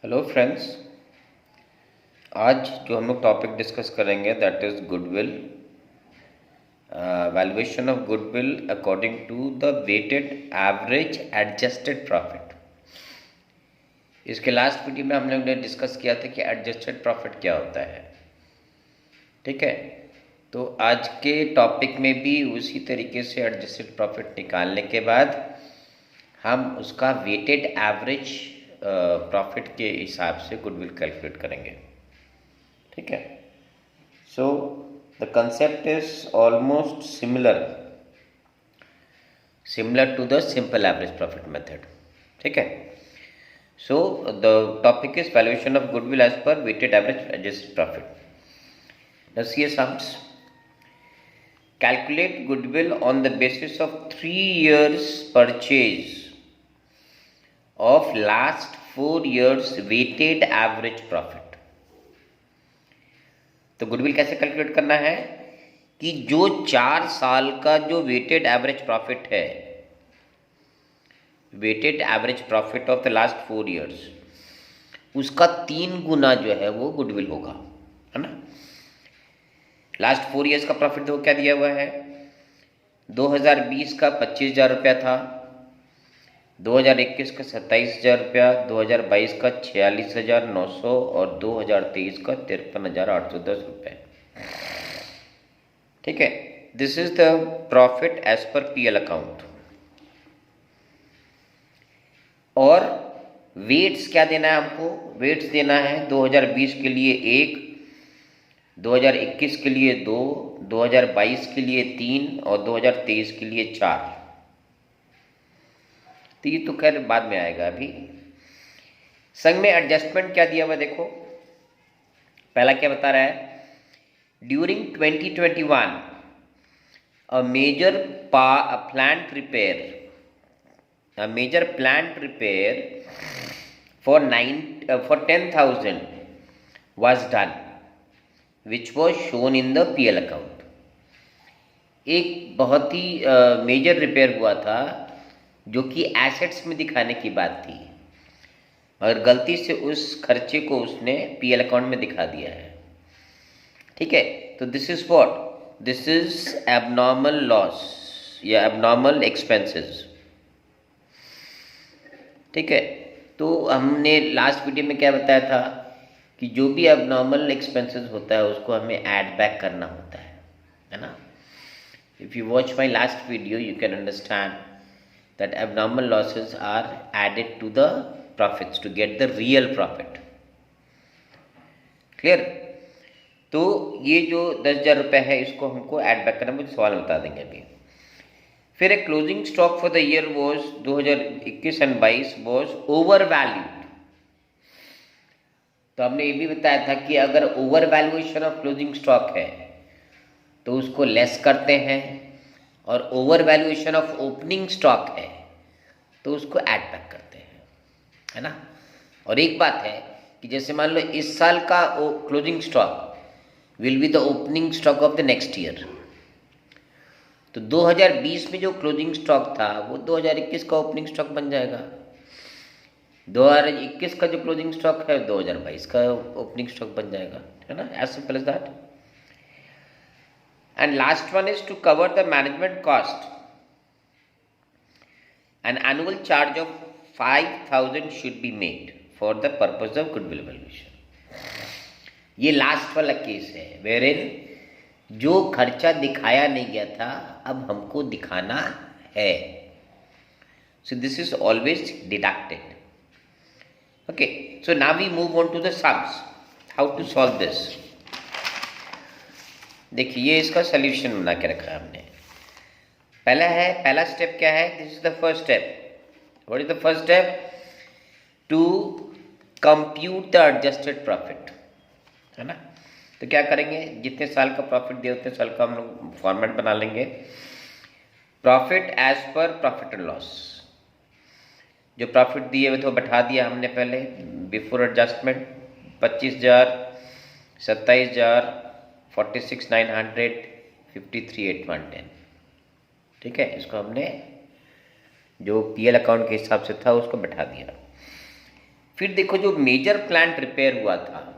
Hello friends. आज जो हम लोग टॉपिक डिस्कस करेंगे that is goodwill, valuation of goodwill according to the weighted average adjusted profit. इसके लास्ट वीडियो में हम लोग ने डिस्कस किया था कि एडजस्टेड प्रॉफिट क्या होता है। ठीक है, तो आज के टॉपिक में भी उसी तरीके से एडजस्टेड प्रॉफिट निकालने के बाद हम उसका वेटेड एवरेज प्रॉफिट के हिसाब से गुडविल कैलकुलेट करेंगे। ठीक है, so the concept is almost similar to the simple average profit method. ठीक है, so the topic is valuation of goodwill as per weighted average adjusted profit. Now see sums. Calculate goodwill on the basis of 3 years purchase of last 4 years weighted average profit। तो goodwill कैसे calculate करना है कि जो 4 साल का जो weighted average profit है, weighted average profit of the last 4 years, उसका 3 गुना जो है वो गुडविल होगा, है ना। लास्ट 4 years का प्रॉफिट देखो क्या दिया हुआ है। 2020 का 25,000 रुपया था, 2021 का 27,000 रुपया, 2022 का 46,900 और 2023 का 53,810 रुपये। ठीक है, this is the profit as per PL account. और वेट्स क्या देना है हमको? वेट्स देना है 2020 के लिए 1, 2021 के लिए 2, 2022 के लिए 3 और 2023 के लिए 4। तो ये तो खैर बाद में आएगा। अभी संग में एडजस्टमेंट क्या दिया हुआ देखो। पहला क्या बता रहा है? During 2021 a major plant repair for 10,000 was done which was shown in the PL account। एक बहुत ही मेजर रिपेयर हुआ था जो कि एसेट्स में दिखाने की बात थी, और गलती से उस खर्चे को उसने पीएल अकाउंट में दिखा दिया है। ठीक है, तो this is what? This is abnormal loss या एबनॉर्मल एक्सपेंसेस। ठीक है, तो हमने लास्ट वीडियो में क्या बताया था कि जो भी एबनॉर्मल एक्सपेंसेस होता है उसको हमें ऐड बैक करना होता है ना। If you watch my last video you can understand that abnormal losses are added to the profits to get the real profit. Clear? तो ये जो 10,000 रुपये है इसको हमको ऐड बैक करना, मुझे सवाल बता देंगे अभी। फिर एक closing stock for the year was 2021 and 22 was over valued. तो हमने ये भी बताया था कि अगर over valuation of closing stock है तो उसको लेस करते हैं, और over valuation of opening stock है तो उसको ऐड बैक करते हैं, है ना। और एक बात है कि जैसे मान लो इस साल का closing stock will be the opening stock of the next year. तो 2020 में जो क्लोजिंग स्टॉक था वो 2021 का ओपनिंग स्टॉक बन जाएगा। 2021 का जो क्लोजिंग स्टॉक है 2022 का ओपनिंग स्टॉक बन जाएगा, है ना। As simple as that. And last one is to cover the management cost. An annual charge of 5,000 should be made for the purpose of goodwill valuation. ये लास्ट वाला केस है वेयरइन जो खर्चा दिखाया नहीं गया था अब हमको दिखाना है। So this is always deducted. Okay, so now we move on to the sums. How to solve this? देखिए ये इसका सॉल्यूशन बना के रखा है हमने। पहला स्टेप क्या है? This is the first step. What is the first step? To compute the adjusted profit, है ना। तो क्या करेंगे? जितने साल का प्रॉफिट दिया उतने साल का हम लोग फॉर्मेट बना लेंगे। Profit as per profit and loss. जो प्रॉफिट दिए हुए थे वो बैठा दिया हमने पहले बिफोर एडजस्टमेंट। 25,000, 27,000, 46,900, 53,810। ठीक है, इसको हमने जो पीएल अकाउंट के हिसाब से था उसको बैठा दिया। फिर देखो जो मेजर प्लांट रिपेयर हुआ था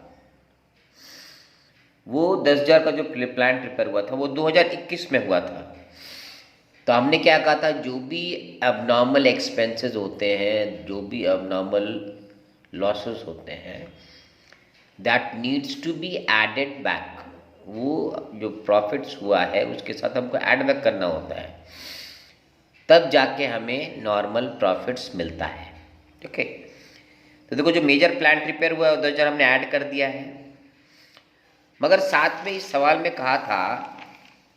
वो 10,000 का जो प्लांट रिपेयर हुआ था वो 2021 में हुआ था। तो हमने क्या कहा था, जो भी अबनॉर्मल एक्सपेंसेस होते हैं, जो भी अबनॉर्मल लॉसेस होते हैं, that needs to be added back. वो जो प्रॉफिट्स हुआ है उसके साथ हमको ऐड बैक करना होता है, तब जाके हमें नॉर्मल प्रॉफिट्स मिलता है। ठीक है, तो देखो जो मेजर प्लांट रिपेयर हुआ है 10,000 हमने ऐड कर दिया है, मगर साथ में इस सवाल में कहा था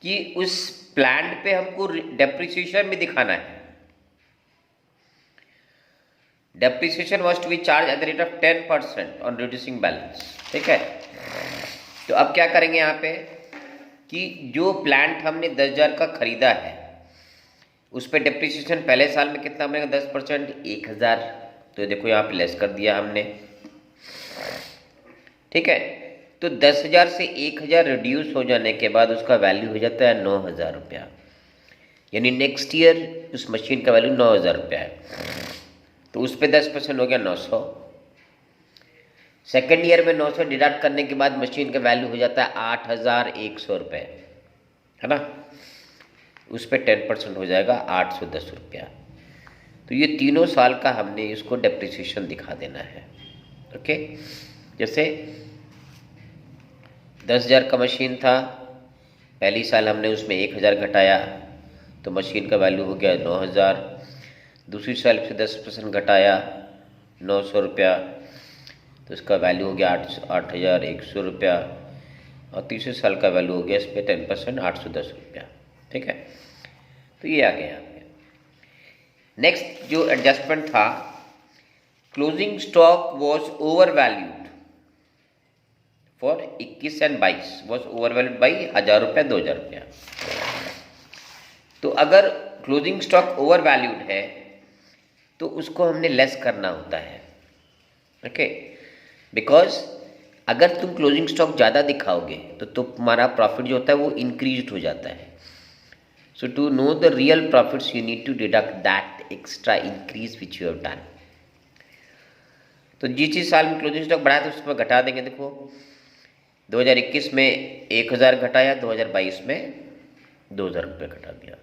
कि उस प्लांट पे हमको डेप्रिसिएशन भी दिखाना है। Depreciation was to be charged at the rate of 10% on reducing balance. ठीक है, तो अब क्या करेंगे यहाँ पे कि जो प्लांट हमने 10,000 का खरीदा है उस पर डेप्रिसिएशन पहले साल में कितना बनेगा, 10%, 1,000। तो देखो यहाँ पे लेस कर दिया हमने। ठीक है, तो 10,000 से 1,000 रिड्यूस हो जाने के बाद उसका वैल्यू हो जाता है 9,000 रुपया, यानी नेक्स्ट ईयर उस मशीन का वैल्यू 9,000 रुपया है। तो उस पर 10% हो गया 900। सेकेंड ईयर में 900 डिडक्ट करने के बाद मशीन का वैल्यू हो जाता है 8,100 रुपये, है ना। उस पर 10% हो जाएगा 810 रुपया। तो ये तीनों साल का हमने इसको डेप्रिसिएशन दिखा देना है। ओके, जैसे 10,000 का मशीन था, पहली साल हमने उसमें 1,000 घटाया तो मशीन का वैल्यू हो गया 9,000। दूसरी साल से 10% घटाया 900 रुपया तो इसका वैल्यू हो गया 8,100 रुपया। और तीसरे साल का वैल्यू हो गया इस पर 10% 810 रुपया। ठीक है, तो ये आ गया। नेक्स्ट जो एडजस्टमेंट था, closing stock was over valued for 21 and 22 was over valued by 1,000 रुपया 2,000 रुपया। तो अगर क्लोजिंग स्टॉक ओवर वैल्यूड है तो उसको हमने लेस करना होता है। ओके, बिकॉज अगर तुम क्लोजिंग स्टॉक ज़्यादा दिखाओगे तो तुम्हारा प्रॉफिट जो होता है वो इंक्रीज हो जाता है। So to know the real profits you need to deduct that extra increase which you have done. तो जिस साल में क्लोजिंग स्टॉक बढ़ाया तो उसमें घटा देंगे। देखो 2021 में 1,000 घटाया, 2022 में 2,000 रुपये घटा दिया।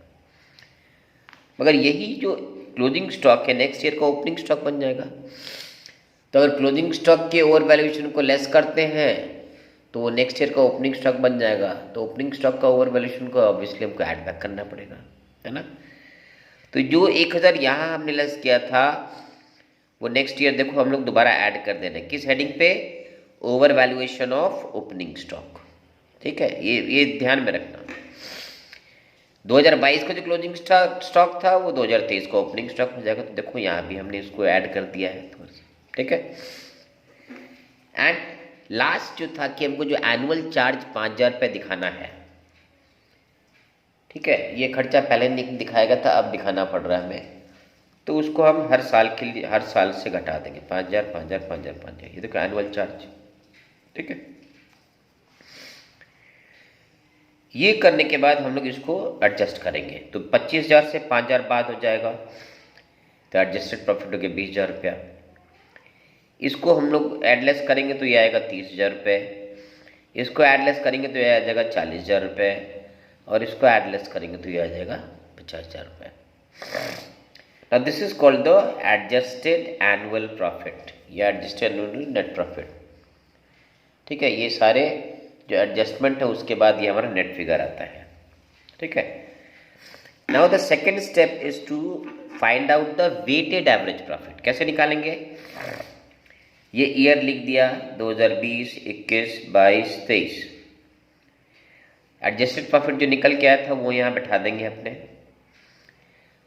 मगर यही जो क्लोजिंग स्टॉक है नेक्स्ट ईयर का ओपनिंग स्टॉक बन जाएगा। तो अगर क्लोजिंग स्टॉक के ओवर वैल्यूएशन को लेस करते हैं तो वो नेक्स्ट ईयर का ओपनिंग स्टॉक बन जाएगा। तो ओपनिंग स्टॉक का ओवर वैल्यूएशन को ऑब्वियसली हमको ऐड बैक करना पड़ेगा, है ना। तो जो 1,000 यहाँ हमने लेस किया था वो नेक्स्ट ईयर देखो हम लोग दोबारा ऐड कर देना है। किस हेडिंग पे? Over valuation of opening stock. ठीक है, ये ध्यान में रखना। 2022 का जो क्लोजिंग स्टॉक था वो 2023 का ओपनिंग स्टॉक हो जाएगा। तो देखो यहाँ भी हमने इसको ऐड कर दिया है थोड़ा सा। ठीक है, एंड लास्ट जो था कि हमको जो एनुअल चार्ज 5,000 रुपये दिखाना है। ठीक है, ये खर्चा पहले नहीं दिखाया गया था, अब दिखाना पड़ रहा है हमें। तो उसको हम हर साल के लिए हर साल से घटा देंगे 5,000 5,000 5,000 5,000। ये देखो एनुअल चार्ज। ठीक है, ये करने के बाद हम लोग इसको एडजस्ट करेंगे। तो 25,000 से 5,000 बाद हो जाएगा तो एडजस्टेड प्रॉफिट हो गया 20,000 रुपया। इसको हम लोग एडलेस करेंगे तो ये आएगा 30,000 रुपये। इसको एडलेस करेंगे तो ये आ जाएगा 40,000 रुपये। और इसको एडलेस करेंगे तो ये आ जाएगा 50,000 रुपये। Now this is called the adjusted annual profit या एडजस्टेड एनुअल नेट प्रॉफिट। ठीक है, ये सारे जो एडजस्टमेंट है उसके बाद ये हमारा नेट फिगर आता है। ठीक है, now the second step is to find out the weighted average profit. कैसे निकालेंगे? ये ईयर लिख दिया 2020, 21, 22, 23। एडजस्टेड प्रॉफिट जो निकल के आया था वो यहाँ बैठा देंगे अपने,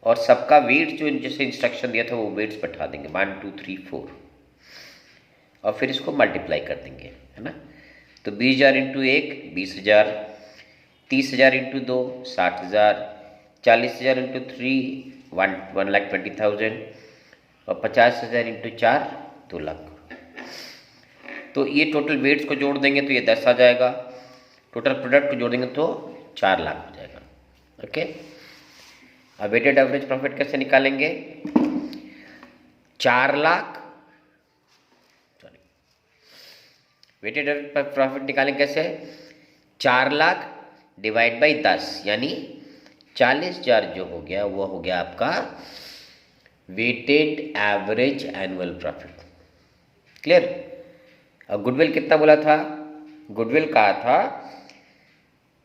और सबका वेट जो जैसे इंस्ट्रक्शन दिया था वो वेट्स बैठा देंगे 1 2 3 4, और फिर इसको मल्टीप्लाई कर देंगे, है ना। तो 20,000 इंटू 1 20,000, 30,000 इंटू 2 60,000, 40,000 इंटू 3 1,20,000 और 50,000 इंटू 4 2 लाख। तो ये टोटल वेट्स को जोड़ देंगे तो ये 10 आ जाएगा। टोटल प्रोडक्ट को जोड़ देंगे तो 4 लाख हो जाएगा। ओके, अब वेटेड एवरेज प्रॉफिट कैसे निकालेंगे? 4 लाख वेटेड एवरेज प्रॉफिट निकालें कैसे? 4 लाख डिवाइड बाई 10 यानी 40,000 जो हो गया वो हो गया आपका weighted average annual profit. Clear? और गुडविल कितना बोला था? गुडविल कहा था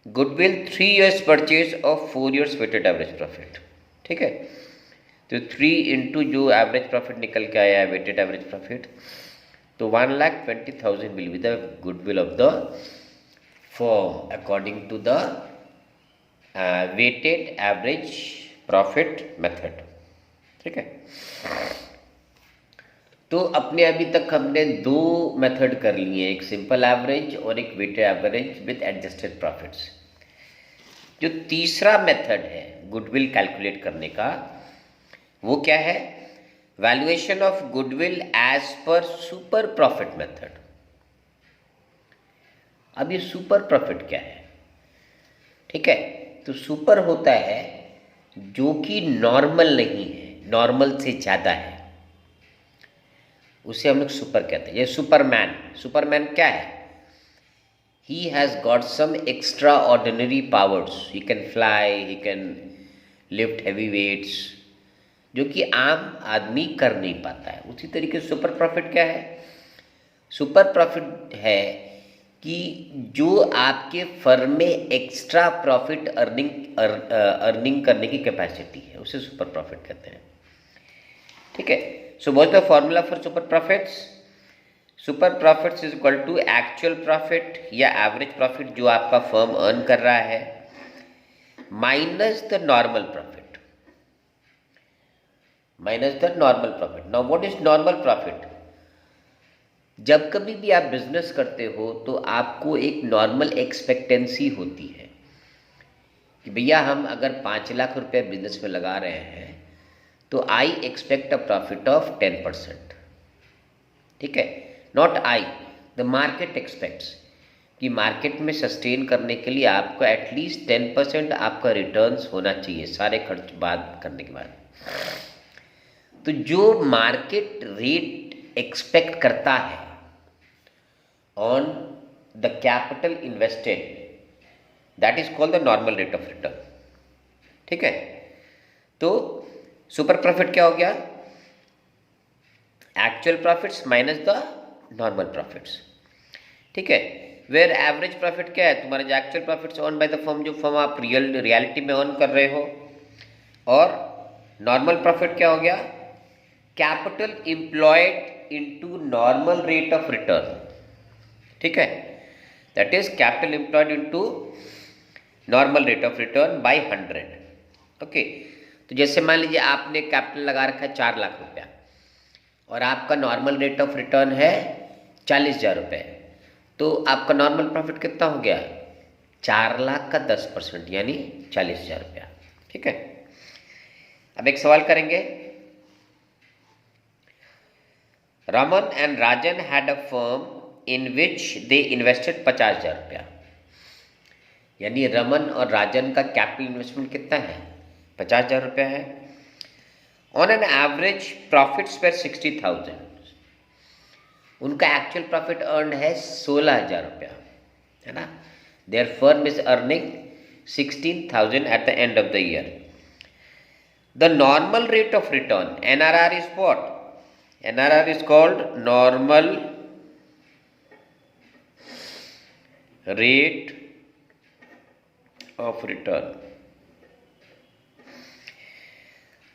goodwill 3 years purchase of 4 years weighted average profit. ठीक है, तो 3 इंटू जो एवरेज प्रॉफिट निकल के आया है वेटेड एवरेज प्रॉफिट, तो 1,20,000 will be the goodwill of the firm according to the weighted average profit method. ठीक है, तो अपने अभी तक हमने 2 मेथड कर लिए, एक सिंपल एवरेज और एक weighted average with adjusted profits. जो तीसरा मेथड है गुडविल कैलकुलेट करने का वो क्या है? Valuation of goodwill as per super profit method. अब ये सुपर प्रॉफिट क्या है? ठीक है, तो सुपर होता है जो कि नॉर्मल नहीं है, नॉर्मल से ज़्यादा है, उसे हम लोग सुपर कहते हैं। ये सुपरमैन, सुपरमैन क्या है? He has got some extraordinary powers, he can fly, he can lift heavy weights, जो कि आम आदमी कर नहीं पाता है। उसी तरीके से सुपर प्रॉफिट क्या है? सुपर प्रॉफिट है कि जो आपके फर्म में एक्स्ट्रा प्रॉफिट अर्निंग करने की कैपेसिटी है, उसे सुपर प्रॉफिट कहते हैं। ठीक है, so what is the formula for super profits? Super profits is equal to actual profit या एवरेज प्रॉफिट जो आपका फर्म अर्न कर रहा है minus the normal profit, minus the normal profit. Now what is normal profit? जब कभी भी आप बिजनेस करते हो तो आपको एक नॉर्मल एक्सपेक्टेंसी होती है कि भैया हम अगर 5 लाख रुपए बिजनेस में लगा रहे हैं तो I expect a profit of 10%। ठीक है, not I, the market aspects कि मार्केट में सस्टेन करने के लिए आपको एटलीस्ट 10% आपका रिटर्न्स होना चाहिए सारे खर्च बाद करने के बाद। तो जो मार्केट रेट एक्सपेक्ट करता है on the capital invested, that is called the normal rate of return. ठीक है, तो सुपर प्रॉफिट क्या हो गया? Actual profits minus the normal profits. ठीक है, वेयर एवरेज प्रॉफिट क्या है? तुम्हारे जो actual profits earn by the firm, जो फर्म आप रियलिटी में अर्न कर रहे हो। और नॉर्मल प्रॉफिट क्या हो गया? Capital employed into normal rate of return. ठीक है, that is capital employed into normal rate of return by 100। Okay, तो जैसे मान लीजिए आपने कैपिटल लगा रखा है 4 लाख रुपया और आपका नॉर्मल रेट ऑफ रिटर्न है 40,000 रुपये, तो आपका नॉर्मल प्रॉफिट कितना हो गया? 4 लाख का 10% यानी 40,000 रुपया। ठीक है, अब एक सवाल करेंगे। Raman and Rajan had a firm in which they invested 50,000 रुपया, यानी रमन और राजन का कैपिटल इन्वेस्टमेंट कितना है? 50,000 रुपया है। ऑन एन एवरेज प्रॉफिट्स पर 60,000, उनका एक्चुअल प्रॉफिट अर्न है 16,000 रुपया, है ना। There firm is earning 16,000 at the end of the year. The normal rate of return, NRR is what? NRR is called normal rate of return.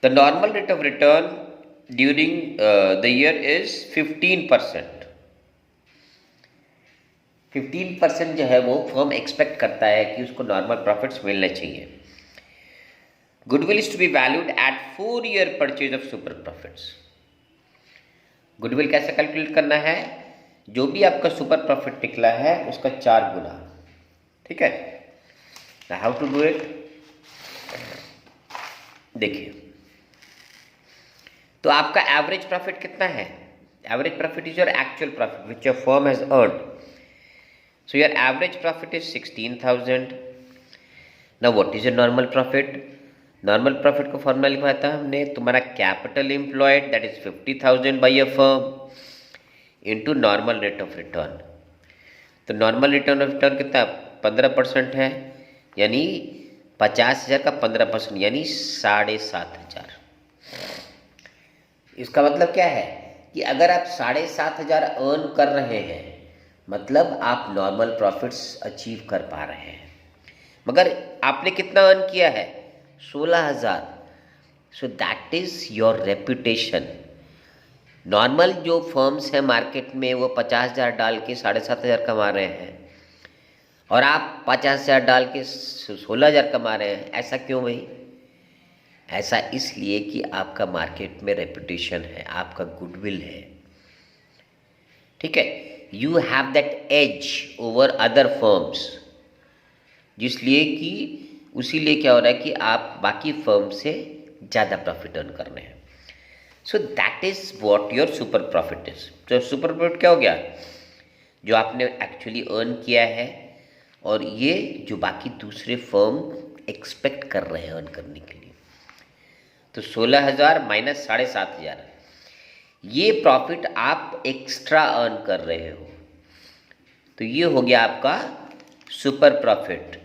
The normal rate of return during the year is 15%. 15% जो है वो firm expect करता है कि उसको normal profits मिलने चाहिए। Goodwill is to be valued at 4 year purchase of super profits. Goodwill कैसे कैलकुलेट करना है? जो भी आपका सुपर प्रॉफिट निकला है उसका 4 गुना। ठीक है, हाउ टू डू इट? देखिए, तो आपका एवरेज प्रॉफिट कितना है? Average profit is your actual profit which your firm has earned. So your average profit is 16,000। Now what is your normal profit? Normal profit को फॉर्मूला लिखवाया था हमने, तुम्हारा capital employed that is 50,000 by a firm into normal rate of return. तो normal return of return कितना 15% है, यानी 50,000 का 15% यानी 7,500। इसका मतलब क्या है कि अगर आप 7,500 अर्न कर रहे हैं मतलब आप नॉर्मल प्रॉफिट्स अचीव कर पा रहे हैं, मगर आपने कितना अर्न किया है 16,000। So that is your reputation. Normal जो फर्म्स हैं मार्केट में वो 50,000 डाल के 7,500 कमा रहे हैं और आप 50,000 डाल के 16,000 कमा रहे हैं। ऐसा क्यों भाई? ऐसा इसलिए कि आपका मार्केट में रेपुटेशन है, आपका गुडविल है, ठीक है। You have that edge over other firms, जिसलिए कि उसीलिए क्या हो रहा है कि आप बाकी फर्म से ज़्यादा प्रॉफिट अर्न कर रहे हैं। So that is what your super profit is. तो सुपर प्रॉफिट क्या हो गया? जो आपने एक्चुअली अर्न किया है और ये जो बाकी दूसरे फर्म एक्सपेक्ट कर रहे हैं अर्न करने के लिए। तो 16,000 माइनस 7,500, ये प्रॉफिट आप एक्स्ट्रा अर्न कर रहे हो, तो ये हो गया आपका super profit.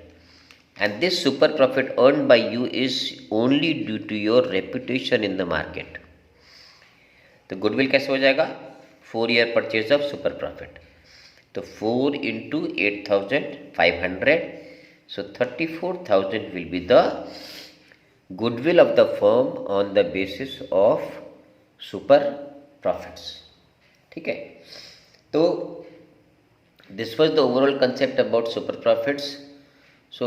And this super profit earn by you is only due to your reputation in the market. तो गुडविल कैसे हो जाएगा? 4 year purchase of super profit. तो 4 into 8,500, so 34,000 will be the goodwill of the firm on the basis of super profits, ठीक है। तो this was the overall concept about super profits. So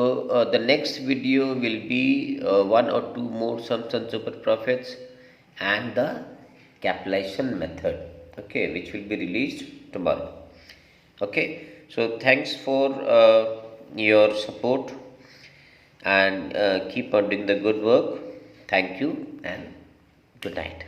the next video will be 1 or 2 more sums on super profits and the capitalization method, okay, which will be released tomorrow. Okay, so thanks for your support and keep on doing the good work. Thank you and good night.